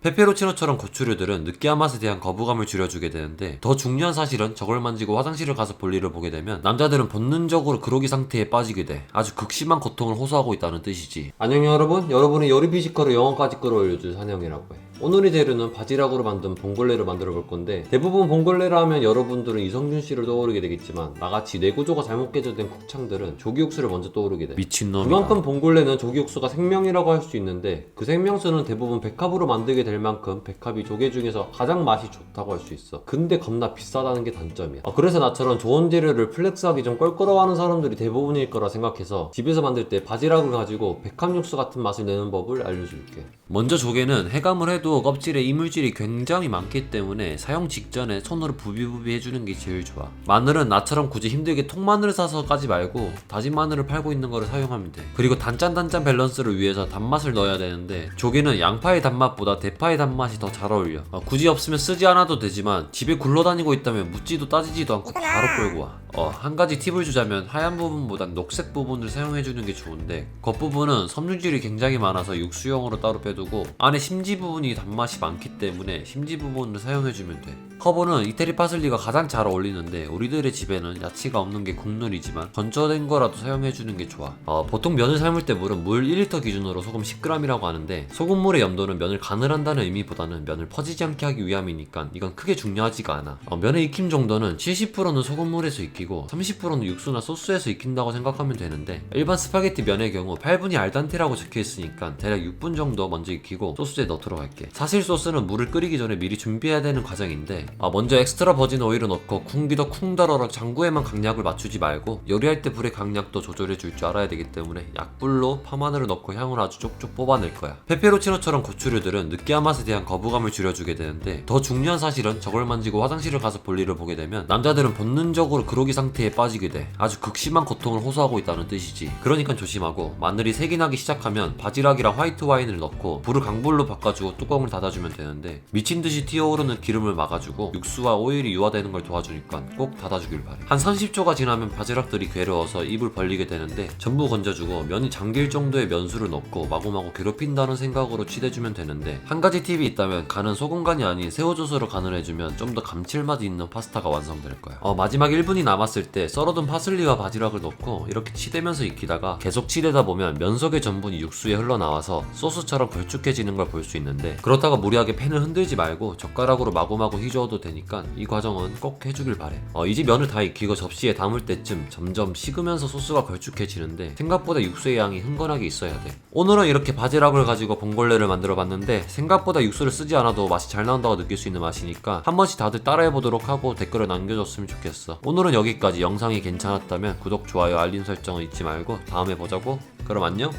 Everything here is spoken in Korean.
페페로치노처럼 고추류들은 느끼한 맛에 대한 거부감을 줄여주게 되는데, 더 중요한 사실은 저걸 만지고 화장실을 가서 볼일을 보게 되면 남자들은 본능적으로 그로기 상태에 빠지게 돼 아주 극심한 고통을 호소하고 있다는 뜻이지. 안녕 여러분, 여러분의 요리 피지컬을 영어까지 끌어올려줄 산영이라고 해. 오늘의 재료는 바지락으로 만든 봉골레를 만들어 볼 건데, 대부분 봉골레를 하면 여러분들은 이성균 씨를 떠오르게 되겠지만 나같이 뇌구조가 잘못 개조된 국창들은 조기육수를 먼저 떠오르게 돼. 미친놈이다. 그만큼 봉골레는 조기육수가 생명이라고 할 수 있는데, 그 생명수는 대부분 백합으로 만들게 될 만큼 백합이 조개 중에서 가장 맛이 좋다고 할 수 있어. 근데 겁나 비싸다는 게 단점이야. 그래서 나처럼 좋은 재료를 플렉스하기 좀 껄끄러워하는 사람들이 대부분일 거라 생각해서 집에서 만들 때 바지락을 가지고 백합 육수 같은 맛을 내는 법을 알려줄게. 먼저 조개는 해감을 해도 껍질에 이물질이 굉장히 많기 때문에 사용 직전에 손으로 부비부비 해주는 게 제일 좋아. 마늘은 나처럼 굳이 힘들게 통마늘을 사서 까지 말고 다진 마늘을 팔고 있는 거를 사용하면 돼. 그리고 단짠단짠 밸런스를 위해서 단맛을 넣어야 되는데, 조개는 양파의 단맛보다 대파의 단맛이 더 잘 어울려. 굳이 없으면 쓰지 않아도 되지만 집에 굴러다니고 있다면 묻지도 따지지도 않고 바로 끌고 와. 한 가지 팁을 주자면 하얀 부분보단 녹색 부분을 사용해주는 게 좋은데, 겉부분은 섬유질이 굉장히 많아서 육수용으로 따로 빼두고 안에 심지 부분이 단맛이 많기 때문에 심지 부분을 사용해주면 돼. 허브는 이태리 파슬리가 가장 잘 어울리는데, 우리들의 집에는 야채가 없는 게 국룰이지만 건조된 거라도 사용해주는 게 좋아. 보통 면을 삶을 때 물은 물 1리터 기준으로 소금 10g이라고 하는데, 소금물의 염도는 면을 간을 한다는 의미보다는 면을 퍼지지 않게 하기 위함이니까 이건 크게 중요하지가 않아. 면의 익힘 정도는 70%는 소금물에서 익히고 30%는 육수나 소스에서 익힌다고 생각하면 되는데, 일반 스파게티 면의 경우 8분이 알단테라고 적혀있으니까 대략 6분 정도 먼저 익히고 소스에 넣도록 할게. 사실 소스는 물을 끓이기 전에 미리 준비해야 되는 과정인데, 먼저 엑스트라 버진 오일을 넣고 쿵기더 쿵더러럭 장구에만 강약을 맞추지 말고 요리할 때 불의 강약도 조절해 줄 줄 알아야 되기 때문에 약불로 파마늘을 넣고 향을 아주 쪽쪽 뽑아낼 거야. 페페로치노처럼 고추류들은 느끼한 맛에 대한 거부감을 줄여주게 되는데, 더 중요한 사실은 저걸 만지고 화장실을 가서 볼일을 보게 되면 남자들은 본능적으로 그로기 상태에 빠지게 돼 아주 극심한 고통을 호소하고 있다는 뜻이지. 그러니까 조심하고, 마늘이 색이 나기 시작하면 바지락이랑 화이트 와인을 넣고 불을 강불로 바꿔주고 뚜껑을 닫아주면 되는데, 미친듯이 튀어오르는 기름을 막아주고 육수와 오일이 유화되는 걸 도와주니까 꼭 닫아주길 바래. 한 30초가 지나면 바지락들이 괴로워서 입을 벌리게 되는데, 전부 건져주고 면이 잠길 정도의 면수를 넣고 마구마구 괴롭힌다는 생각으로 치대주면 되는데, 한 가지 팁이 있다면 간은 소금간이 아닌 새우젓으로 간을 해주면 좀 더 감칠맛이 있는 파스타가 완성될 거야. 마지막 1분이 남았을 때 썰어둔 파슬리와 바지락을 넣고 이렇게 치대면서 익히다가 계속 치대다 보면 면 속의 전분이 육수에 흘러나와서 소스처럼 걸쭉해지는 걸 볼 수 있는데, 그렇다고 무리하게 팬을 흔들지 말고 젓가락으로 마구마구 휘저어도 되니까 이 과정은 꼭 해주길 바래. 이제 면을 다 익히고 접시에 담을 때쯤 점점 식으면서 소스가 걸쭉해지는데, 생각보다 육수의 양이 흥건하게 있어야 돼. 오늘은 이렇게 바지락을 가지고 봉골레를 만들어 봤는데, 생각보다 육수를 쓰지 않아도 맛이 잘 나온다고 느낄 수 있는 맛이니까 한 번씩 다들 따라해보도록 하고 댓글을 남겨줬으면 좋겠어. 오늘은 여기까지. 영상이 괜찮았다면 구독, 좋아요, 알림 설정을 잊지 말고 다음에 보자고. 그럼 안녕.